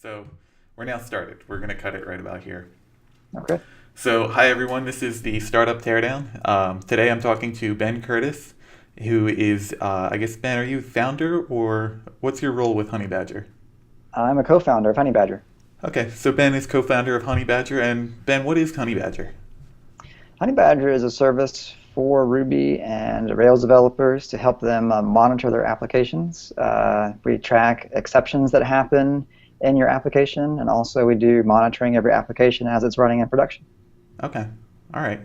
So we're now started. We're going to cut it right about here. Okay. So, hi everyone, this is the Startup Teardown. Today I'm talking to Ben Curtis, who is, I guess, Ben, are you founder or what's your role with Honey Badger? I'm a co-founder of Honey Badger. Okay, so Ben is co founder of Honey Badger. And Ben, what is Honey Badger? Honey Badger is a service for Ruby and Rails developers to help them monitor their applications. We track exceptions that happen in your application, and also we do monitoring every application as it's running in production. Okay, all right.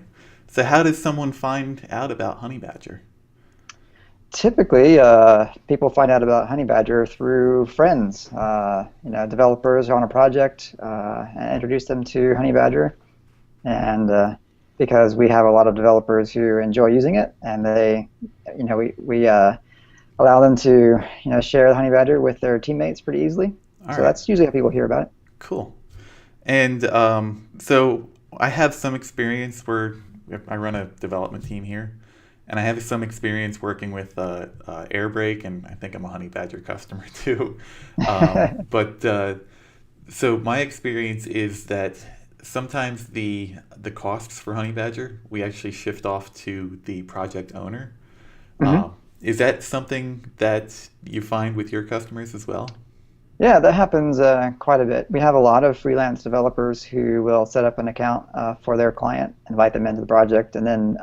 So, how does someone find out about Honey Badger? Typically, people find out about Honey Badger through friends. Developers are on a project and introduce them to Honey Badger, and because we have a lot of developers who enjoy using it, and we allow them to share the Honey Badger with their teammates pretty easily. All So right, that's usually how people hear about it. cool. And so I have some experience where I run a development team here, and I have some experience working with Airbrake, and I think I'm a Honey Badger customer too. But so my experience is that sometimes the costs for Honey Badger we actually shift off to the project owner. Mhm. Is that something that you find with your customers as well? Yeah, that happens quite a bit. We have a lot of freelance developers who will set up an account for their client, invite them into the project, and then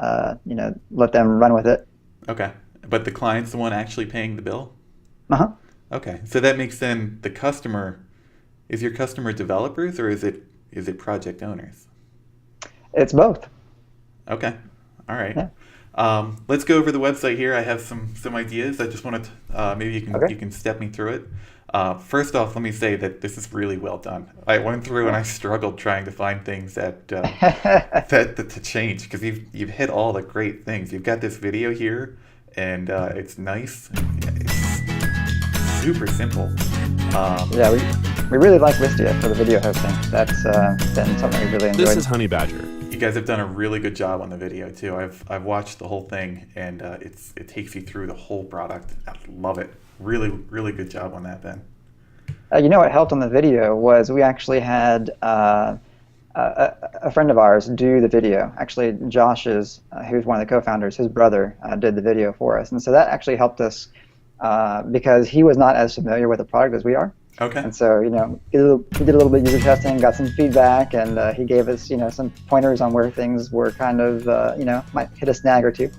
let them run with it. Okay, but the client's the one actually paying the bill? Uh-huh. Okay, so that makes then the customer, is your customer developers or is it project owners? It's both. Okay, all right. Yeah. Let's go over the website here. I have some ideas. I just want to maybe you Okay. can step me through it. First off, let me say that this is really well done. I went through and I struggled trying to find things that to change because you've hit all the great things. You've got this video here, and it's nice. It's super simple. Yeah, we really like Wistia for the video hosting. That's been something we really This enjoyed. is Honey Badger. You guys have done a really good job on the video too. I've watched the whole thing, and it takes you through the whole product. I love it. Really, really good job on that, Ben. What helped on the video was we actually had a friend of ours do the video. Actually, Josh's, who's one of the co-founders, his brother did the video for us. And so that actually helped us because he was not as familiar with the product as we are. Okay. And so, he did a little bit of user testing, got some feedback, and he gave us, some pointers on where things were kind of, might hit a snag or two.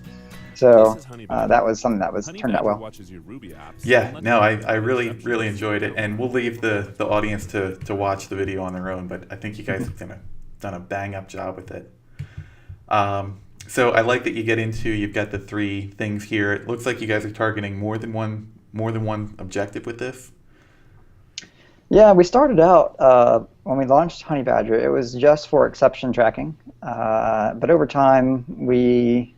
So This is Honey Badger. that was something that Honey turned out Badger well. watches your Ruby apps. Yeah, and no, lets you I know really, exceptions really that enjoyed it, don't and we'll leave the audience to watch the video on their own, but I think you guys have done a bang up job with it. So I like that you've got the three things here. It looks like you guys are targeting more than one objective with this. Yeah, we started out when we launched Honey Badger, it was just for exception tracking. But over time, we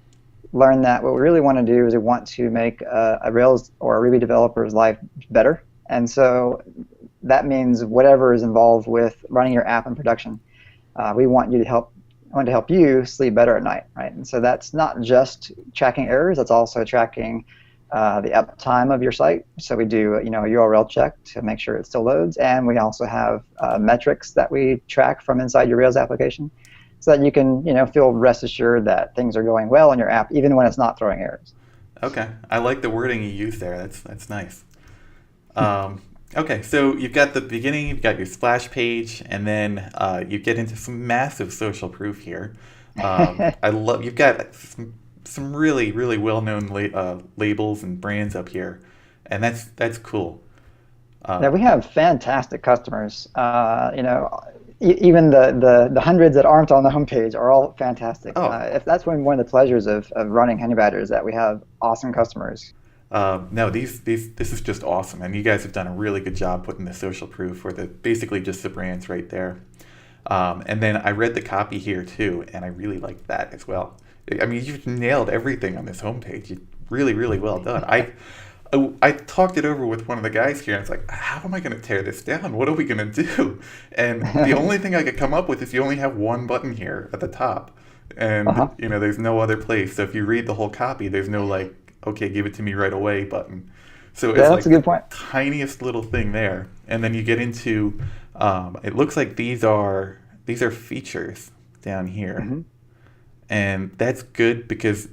learned that what we really want to do is we want to make a Rails or a Ruby developer's life better. And so that means whatever is involved with running your app in production, we want you to help. I want to help you sleep better at night, right? And so that's not just tracking errors; that's also tracking the uptime of your site. So we do, a URL check to make sure it still loads, and we also have metrics that we track from inside your Rails application, so that you can, feel rest assured that things are going well in your app, even when it's not throwing errors. Okay, I like the wording you use there. That's nice. Okay, so you've got the beginning, you've got your splash page, and then you get into some massive social proof here. I love you've got some really really well known labels and brands up here, and that's cool. Now Uh, we have fantastic customers. Even the hundreds that aren't on the homepage are all fantastic. oh, If that's one of the pleasures of running Honey Badger is that we have awesome customers. no, this is just awesome, and you guys have done a really good job putting the social proof for the basically just the brands right there. And then I read the copy here too, and I really liked that as well. I mean, you've nailed everything on this homepage. You really, really well done. I talked it over with one of the guys here, and it's like, how am I going to tear this down? What are we going to do? And the only thing I could come up with is you only have one button here at the top, and Uh-huh. there's no other place. So if you read the whole copy, there's no like, okay, give it to me right away button. So it's Yeah, that's like a the good point. tiniest little thing there, and then you get into. It looks like these are features down here, Hmm. and that's good because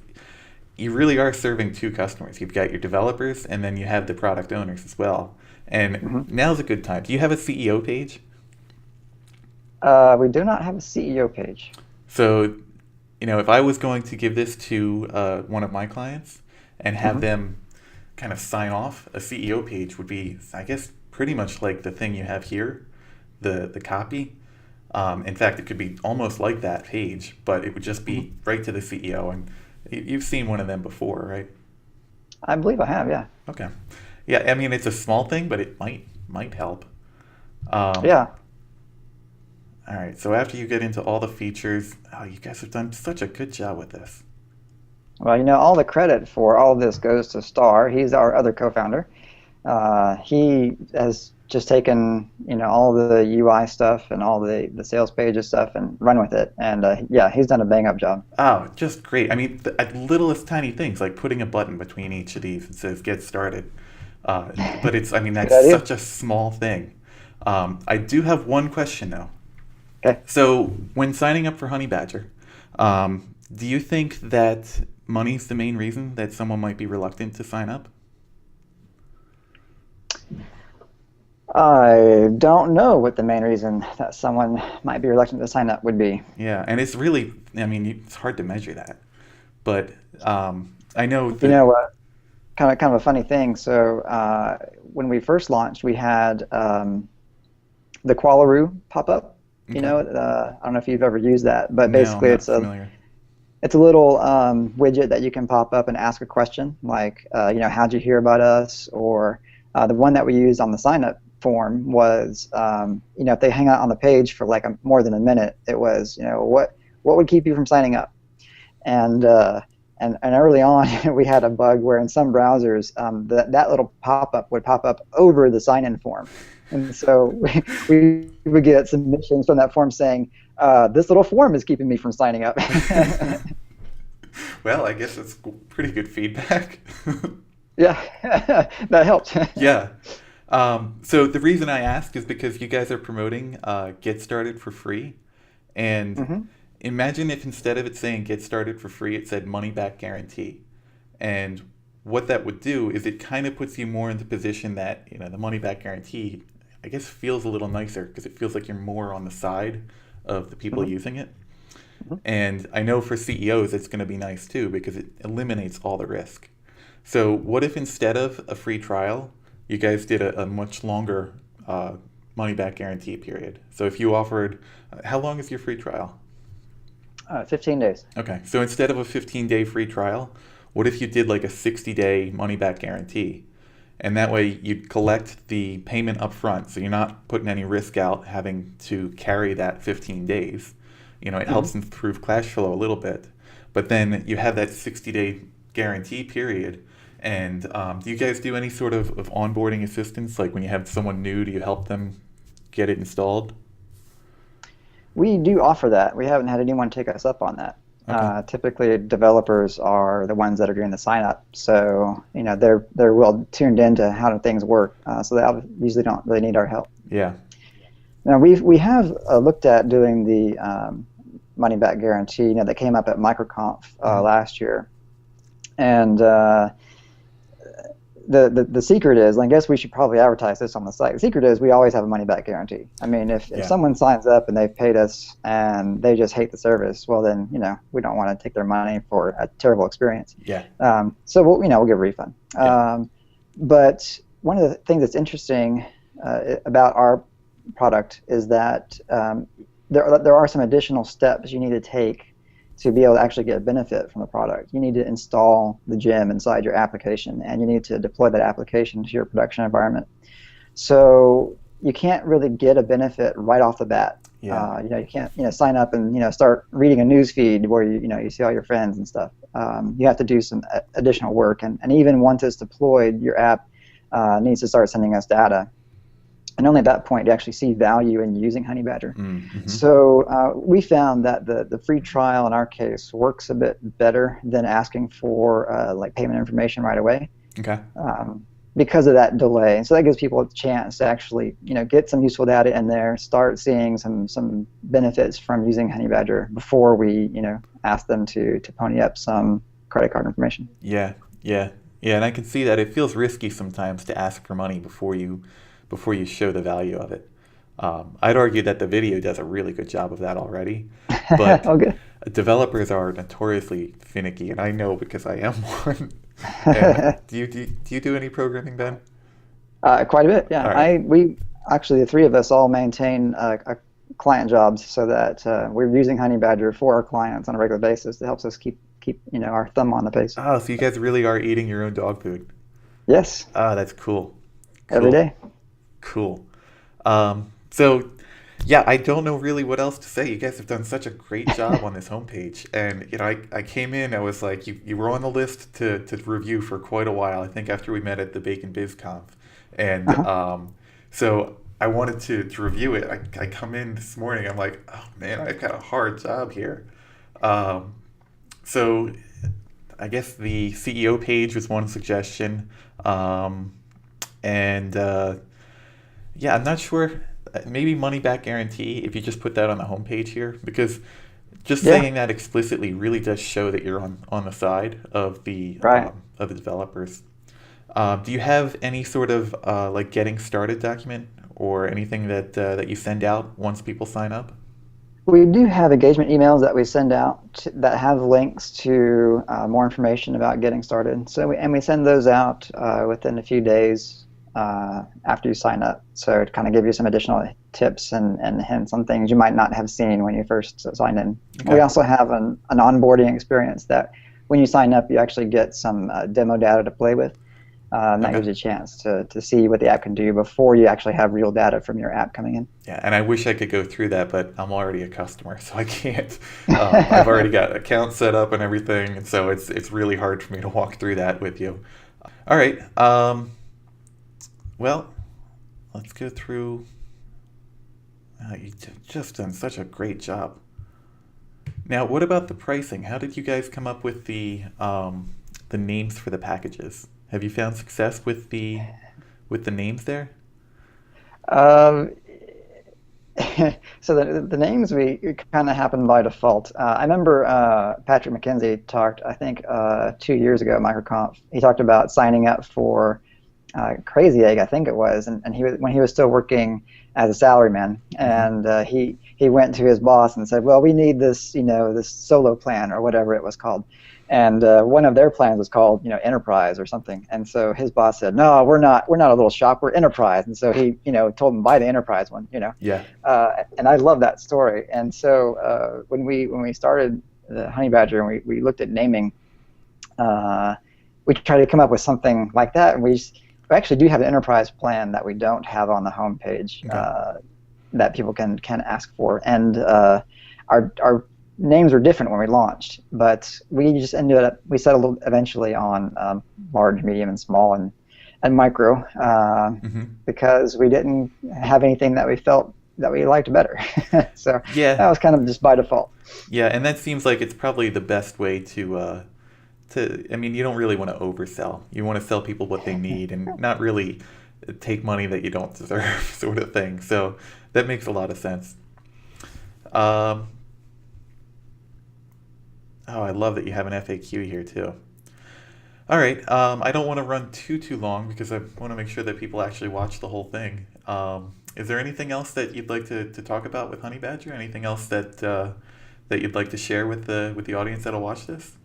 you really are serving two customers. You've got your developers, and then you have the product owners as well. And Hmm. now's a good time. Do you have a CEO page? We do not have a CEO page. So, if I was going to give this to one of my clients and have Hmm. them kind of sign off, a CEO page would be, I guess, pretty much like the thing you have here, the copy. In fact, it could be almost like that page, but it would just Hmm. be right to the CEO. And you've seen one of them before, right? I believe I have. Yeah. Okay. Yeah, I mean, it's a small thing, but it might help. Um, Yeah. all right. So after you get into all the features, oh, you guys have done such a good job with this. Well, all the credit for all of this goes to Star. He's our other co-founder. He has just taken all the UI stuff and all the sales pages stuff and run with it. And yeah, he's done a bang up job. Oh, just great. I mean, the littlest tiny things like putting a button between each of these that says "Get Started." But I mean, Good that's idea. such a small thing. I do have one question though. Okay. So when signing up for Honey Badger, do you think that money's the main reason that someone might be reluctant to sign up? I don't know what the main reason that someone might be reluctant to sign up would be. Yeah, and it's really, I mean, it's hard to measure that. But I know You that, know what? Kind of a funny thing. So when we first launched, we had the Qualaroo pop up. okay, I don't know if you've ever used that, but no, I'm basically not familiar. it's a little widget that you can pop up and ask a question like, how'd you hear about us? Or the one that we used on the sign up form was, if they hang out on the page for like more than a minute, it was, what would keep you from signing up? And and early on, we had a bug where in some browsers, that little pop-up would pop up over the sign-in form. And so we would get submissions from that form saying, this little form is keeping me from signing up. Well, I guess that's pretty good feedback. Yeah, that helped. Yeah. So the reason I ask is because you guys are promoting Get Started for free. And Hmm. imagine if instead of it saying Get Started for free, it said money back guarantee. And what that would do is it kind of puts you more in the position that, the money back guarantee, I guess, feels a little nicer because it feels like you're more on the side of the people Hmm. using it. And I know for CEOs it's going to be nice too because it eliminates all the risk. So what if instead of a free trial, you guys did a much longer money back guarantee period? So if you offered, how long is your free trial? 15 days. Okay, so instead of a 15-day free trial, what if you did like a 60-day money back guarantee? And that way you'd collect the payment up front, so you're not putting any risk out having to carry that 15 days. It Hmm. helps improve cash flow a little bit. But then you have that 60-day guarantee period. And do you guys do any sort of onboarding assistance? Like when you have someone new, do you help them get it installed? We do offer that. We haven't had anyone take us up on that. Okay. Typically, developers are the ones that are doing the sign up, so they're well tuned into how do things work. So they usually don't really need our help. Yeah. Now we have looked at doing the money back guarantee. That came up at MicroConf Mhm. last year, and the secret is, and I guess we should probably advertise this on the site. The secret is we always have a money back guarantee. I mean, if Yeah. someone signs up and they've paid us and they just hate the service, well then we don't want to take their money for a terrible experience. Yeah. So we'll give a refund. Yeah. But one of the things that's interesting about our product is that there are some additional steps you need to take to be able to actually get benefit from the product. You need to install the gem inside your application, and you need to deploy that application to your production environment. So you can't really get a benefit right off the bat. Yeah. You can't sign up and start reading a news feed where you see all your friends and stuff. You have to do some additional work, and even once it's deployed, your app needs to start sending us data. And only at that point do you actually see value in using Honey Badger. Mm-hmm. So we found that the free trial in our case works a bit better than asking for like payment information right away. Okay. because of that delay. And so that gives people a chance to actually, get some useful data in there, start seeing some benefits from using Honey Badger before we, ask them to pony up some credit card information. Yeah, yeah, yeah, and I can see that it feels risky sometimes to ask for money before you show the value of it. I'd argue that the video does a really good job of that already, but Okay. developers are notoriously finicky, and I know because I am one. And do you do any programming, Ben? Quite a bit, yeah. All right. We actually, the three of us all maintain client jobs so that we're using Honey Badger for our clients on a regular basis. It helps us keep our thumb on the pace. Oh, so you guys really are eating your own dog food. Yes, Ah, that's cool. every Cool. day. Cool. So, yeah, I don't know really what else to say. You guys have done such a great job on this homepage. And, I came in, I was like, you were on the list to review for quite a while, I think after we met at the Bacon Biz Conf. And Uh-huh. so I wanted to review it. I come in this morning, I'm like, oh man, I've got a hard job here. Um, so I guess the CEO page was one suggestion. And yeah, I'm not sure. Maybe money back guarantee if you just put that on the homepage here, because just Yeah, saying that explicitly really does show that you're on the side right. of the developers. Do you have any sort of like getting started document or anything that you send out once people sign up? We do have engagement emails that we send out that have links to more information about getting started. We send those out within a few days after you sign up. So to kind of give you some additional tips and hints on things you might not have seen when you first sign in. We Okay. also have an onboarding experience that when you sign up, you actually get some demo data to play with. That Okay. gives you a chance to see what the app can do before you actually have real data from your app coming in. Yeah, and I wish I could go through that, but I'm already a customer, so I can't. I've already got accounts set up and everything, and so it's really hard for me to walk through that with you. All right. Well, let's go through. You've just done such a great job. Now, what about the pricing? How did you guys come up with the names for the packages? Have you found success with the names there? Um, so the names we kind of happened by default. I remember Patrick McKenzie talked, I think 2 years ago at MicroConf. He talked about signing up for Crazy Egg, I think it was, and when he was still working as a salaryman, Mm-hmm. and he went to his boss and said, "Well, we need this, this solo plan or whatever it was called." And one of their plans was called, Enterprise or something. And so his boss said, "No, we're not a little shop, we're Enterprise." And so he, told him buy the Enterprise one. Yeah. And I love that story. And so when we started the Honey Badger and we looked at naming, we tried to come up with something like that. And we actually do have an Enterprise plan that we don't have on the homepage Okay. that people can ask for. And our names were different when we launched, but we just we settled eventually on large, medium, and small, and micro Mm-hmm. because we didn't have anything that we felt that we liked better. So Yeah. that was kind of just by default. Yeah, and that seems like it's probably the best way I mean, you don't really want to oversell. You want to sell people what they need and not really take money that you don't deserve, sort of thing. So that makes a lot of sense. Um, oh, I love that you have an FAQ here too. All right, I don't want to run too long because I want to make sure that people actually watch the whole thing. Is there anything else that you'd like to talk about with Honey Badger? Anything else that you'd like to share with the audience that'll watch this?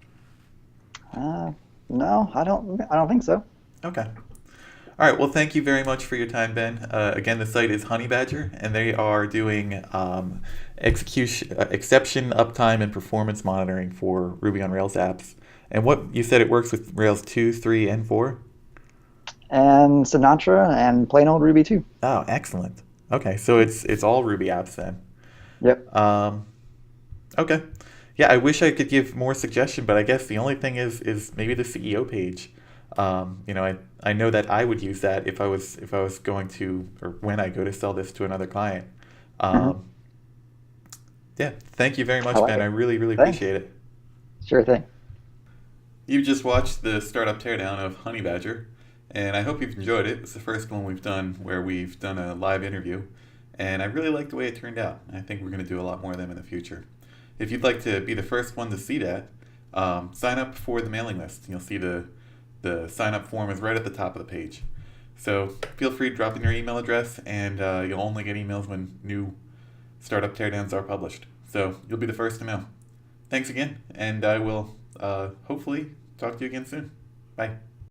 Uh, no, I don't think so. Okay. All right. Well, thank you very much for your time, Ben. Again, the site is Honey Badger, and they are doing exception, uptime, and performance monitoring for Ruby on Rails apps. And what you said it works with Rails 2, 3, and 4? And Sinatra and plain old Ruby too. Oh, excellent. Okay, so it's all Ruby apps then. Yep. Um, okay. Yeah, I wish I could give more suggestion, but I guess the only thing is maybe the CEO page. I know that I would use that if I was going to, or when I go to sell this to another client. Hmm. Um, yeah, thank you very I much, like Ben. I it. really, really Thanks. appreciate it. Sure thing. You just watched the startup teardown of Honey Badger. And I hope you've enjoyed it. It's the first one we've done where we've done a live interview, and I really like the way it turned out. I think we're going to do a lot more of them in the future. If you'd like to be the first one to see that, sign up for the mailing list. You'll see the sign up form is right at the top of the page. So feel free to drop in your email address, and you'll only get emails when new startup teardowns are published. So you'll be the first to know. Thanks again, and I will hopefully talk to you again soon. Bye.